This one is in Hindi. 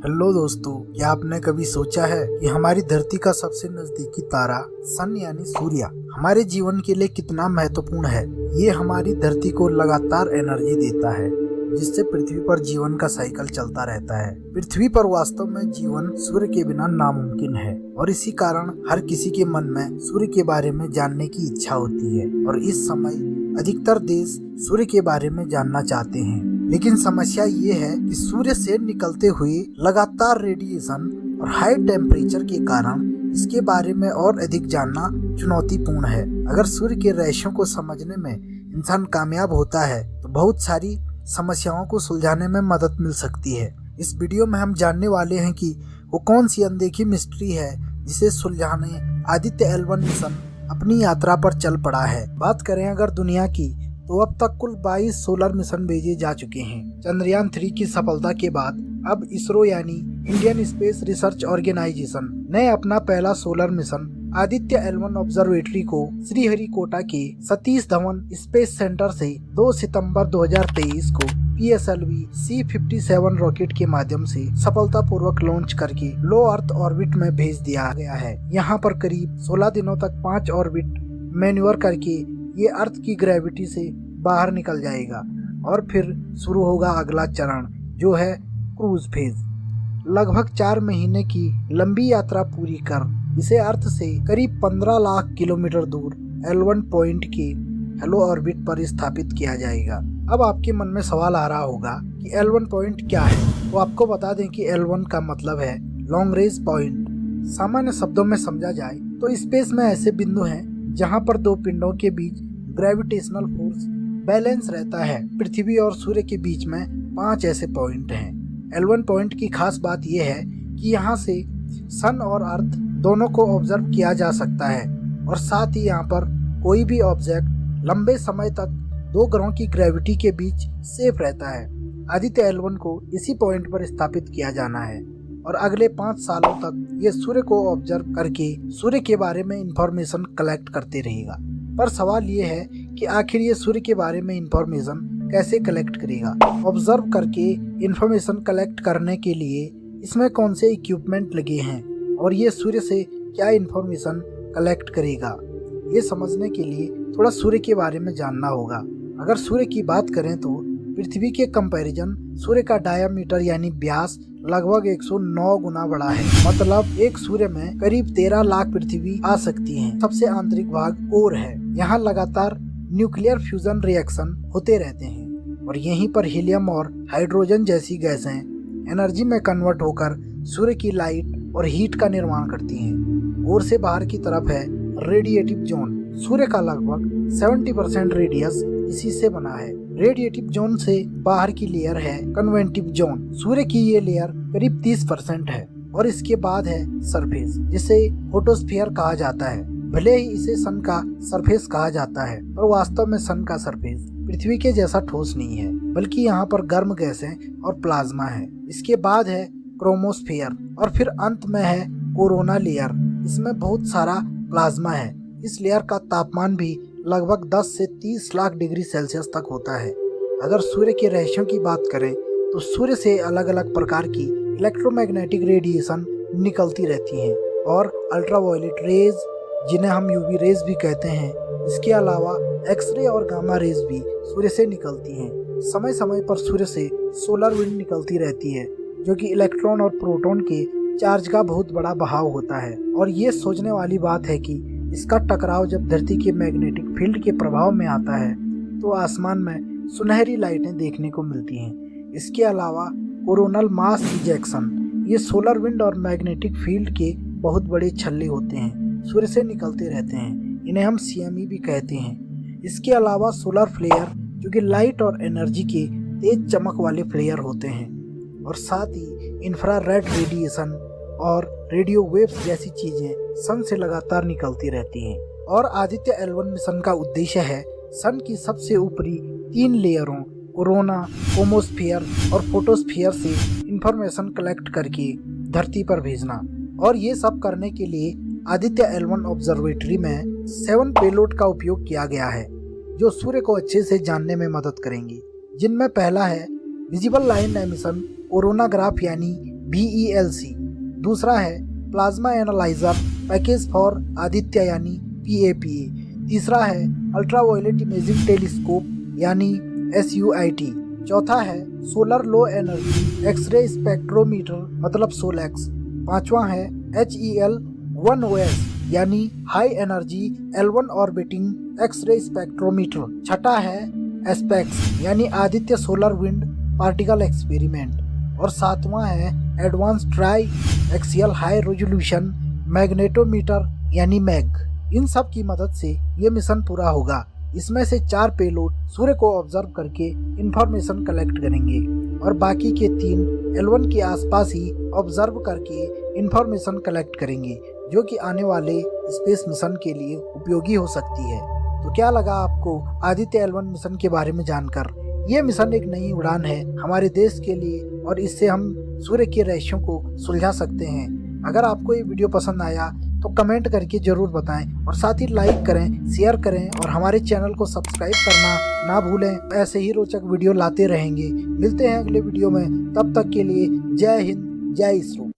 हेलो दोस्तों, क्या आपने कभी सोचा है कि हमारी धरती का सबसे नजदीकी तारा सन यानी सूर्य हमारे जीवन के लिए कितना महत्वपूर्ण है। ये हमारी धरती को लगातार एनर्जी देता है, जिससे पृथ्वी पर जीवन का साइकिल चलता रहता है। पृथ्वी पर वास्तव में जीवन सूर्य के बिना नामुमकिन है और इसी कारण हर किसी के मन में सूर्य के बारे में जानने की इच्छा होती है और इस समय अधिकतर देश सूर्य के बारे में जानना चाहते हैं। लेकिन समस्या ये है कि सूर्य से निकलते हुए लगातार रेडिएशन और हाई टेम्परेचर के कारण इसके बारे में और अधिक जानना चुनौतीपूर्ण है। अगर सूर्य के रहस्यों को समझने में इंसान कामयाब होता है तो बहुत सारी समस्याओं को सुलझाने में मदद मिल सकती है। इस वीडियो में हम जानने वाले हैं कि वो कौन सी अनदेखी मिस्ट्री है जिसे सुलझाने आदित्य L1 मिशन अपनी यात्रा पर चल पड़ा है। बात करें अगर दुनिया की, तो अब तक कुल 22 सोलर मिशन भेजे जा चुके हैं। चंद्रयान 3 की सफलता के बाद अब इसरो यानी इंडियन स्पेस रिसर्च ऑर्गेनाइजेशन ने अपना पहला solar mission Aditya L1 observatory को श्रीहरिकोटा के सतीश धवन स्पेस सेंटर से 2 सितंबर 2023 को PSLV C-57 रॉकेट के माध्यम से सफलतापूर्वक लॉन्च करके लो अर्थ ऑर्बिट में भेज दिया गया है। यहाँ पर करीब 16 दिनों तक 5 ऑर्बिट मैन्यूवर करके ये अर्थ की ग्रेविटी से बाहर निकल जाएगा और फिर शुरू होगा अगला चरण, जो है क्रूज फेज। लगभग 4 महीने की लंबी यात्रा पूरी कर इसे अर्थ से करीब 15 लाख किलोमीटर दूर L1 पॉइंट के हेलो ऑर्बिट पर स्थापित किया जाएगा। अब आपके मन में सवाल आ रहा होगा कि L1 पॉइंट क्या है। तो आपको बता दें कि L1 का मतलब है लॉन्ग रेंज पॉइंट। सामान्य शब्दों में समझा जाए तो स्पेस में ऐसे बिंदु हैं जहां पर दो पिंडों के बीच ग्रेविटेशनल फोर्स बैलेंस रहता है। पृथ्वी और सूर्य के बीच में 5 ऐसे पॉइंट हैं। L1 पॉइंट की खास बात यह है कि यहाँ से सन और अर्थ दोनों को ऑब्जर्व किया जा सकता है और साथ ही यहाँ पर कोई भी ऑब्जेक्ट लंबे समय तक दो ग्रहों की ग्रेविटी के बीच सेफ रहता है। आदित्य L1 को इसी पॉइंट पर स्थापित किया जाना है और अगले 5 सालों तक ये सूर्य को ऑब्जर्व करके सूर्य के बारे में इंफॉर्मेशन कलेक्ट करते रहेगा। पर सवाल ये है कि आखिर ये सूर्य के बारे में इंफॉर्मेशन कैसे कलेक्ट करेगा। ऑब्जर्व करके इंफॉर्मेशन कलेक्ट करने के लिए इसमें कौन से इक्विपमेंट लगे हैं और ये सूर्य से क्या इंफॉर्मेशन कलेक्ट करेगा, ये समझने के लिए थोड़ा सूर्य के बारे में जानना होगा। अगर सूर्य की बात करें तो पृथ्वी के कंपैरिजन सूर्य का डायामीटर यानी व्यास लगभग 109 गुना बड़ा है। मतलब एक सूर्य में करीब 13 लाख पृथ्वी आ सकती हैं। सबसे आंतरिक भाग कोर है। यहाँ लगातार न्यूक्लियर फ्यूजन रिएक्शन होते रहते हैं और यहीं पर हीलियम और हाइड्रोजन जैसी गैसें एनर्जी में कन्वर्ट होकर सूर्य की लाइट और हीट का निर्माण करती हैं। कोर से बाहर की तरफ है रेडिएटिव जोन। सूर्य का लगभग 70% रेडियस इसी से बना है। रेडिएटिव जोन से बाहर की लेयर है कन्वेक्टिव जोन। सूर्य की ये लेयर करीब 30% है और इसके बाद है सरफेस, जिसे फोटोस्फीयर कहा जाता है। भले ही इसे सन का सरफेस कहा जाता है, पर वास्तव में सन का सरफेस पृथ्वी के जैसा ठोस नहीं है, बल्कि यहाँ पर गर्म गैसें और प्लाज्मा है। इसके बाद है क्रोमोस्फीयर और फिर अंत में है कोरोना लेयर। इसमें बहुत सारा प्लाज्मा है। इस लेयर का तापमान भी लगभग 10 से 30 लाख डिग्री सेल्सियस तक होता है। अगर सूर्य के रहस्यों की बात करें तो सूर्य से अलग अलग प्रकार की इलेक्ट्रोमैग्नेटिक रेडिएशन निकलती रहती हैं और अल्ट्रावायलेट रेज, जिन्हें हम यूवी रेज भी कहते हैं, इसके अलावा एक्सरे और गामा रेज भी सूर्य से निकलती हैं। समय समय पर सूर्य से सोलर विंड निकलती रहती है, जो कि इलेक्ट्रॉन और प्रोटॉन के चार्ज का बहुत बड़ा बहाव होता है। और ये सोचने वाली बात है कि इसका टकराव जब धरती के मैग्नेटिक फील्ड के प्रभाव में आता है तो आसमान में सुनहरी लाइटें देखने को मिलती हैं। इसके अलावा कोरोनल मास इजेक्शन, ये सोलर विंड और मैग्नेटिक फील्ड के बहुत बड़े छल्ले होते हैं, सूर्य से निकलते रहते हैं। इन्हें हम CME भी कहते हैं। इसके अलावा सोलर फ्लेयर, जो कि लाइट और एनर्जी के तेज चमक वाले फ्लेयर होते हैं, और साथ ही इंफ्रारेड रेडिएशन और रेडियो वेव्स जैसी चीजें सन से लगातार निकलती रहती हैं। और आदित्य L1 मिशन का उद्देश्य है सन की सबसे ऊपरी 3 लेयरों कोरोना, क्रोमोस्फीयर और फोटोस्फीयर से इंफॉर्मेशन कलेक्ट करके धरती पर भेजना। और ये सब करने के लिए आदित्य L1 ऑब्जर्वेटरी में 7 पेलोड का उपयोग किया गया है, जो सूर्य को अच्छे से जानने में मदद करेंगी। जिनमें पहला है विजिबल लाइन एमिशन कोरोनाग्राफ यानी BELC। दूसरा है plasma analyser package for Aditya यानी PAPA। तीसरा है अल्ट्रावायलेट इमेजिंग टेलीस्कोप यानी SUIT। चौथा है solar low energy x-ray spectrometer मतलब SOLEX। पांचवा है HEL-1OS यानी high energy L1 orbiting x-ray spectrometer. छठा है एस्पेक्स यानी Aditya solar wind particle experiment. और सातवां है advance tri axial high resolution magnetometer यानी मैग। इन सब की मदद से ये मिशन पूरा होगा। इसमें से 4 पेलोड सूर्य को ऑब्जर्व करके इंफॉर्मेशन कलेक्ट करेंगे और बाकी के 3 L1 के आसपास ही ऑब्जर्व करके इंफॉर्मेशन कलेक्ट करेंगे, जो कि आने वाले स्पेस मिशन के लिए उपयोगी हो सकती है। तो क्या लगा आपको आदित्य L1 मिशन के बारे में जानकर? ये मिशन एक नई उड़ान है हमारे देश के लिए और इससे हम सूर्य के रहस्यों को सुलझा सकते हैं। अगर आपको ये वीडियो पसंद आया तो कमेंट करके जरूर बताएं और साथ ही लाइक करें, शेयर करें और हमारे चैनल को सब्सक्राइब करना ना भूलें। ऐसे ही रोचक वीडियो लाते रहेंगे। मिलते हैं अगले वीडियो में, तब तक के लिए जय हिंद, जय इसरो।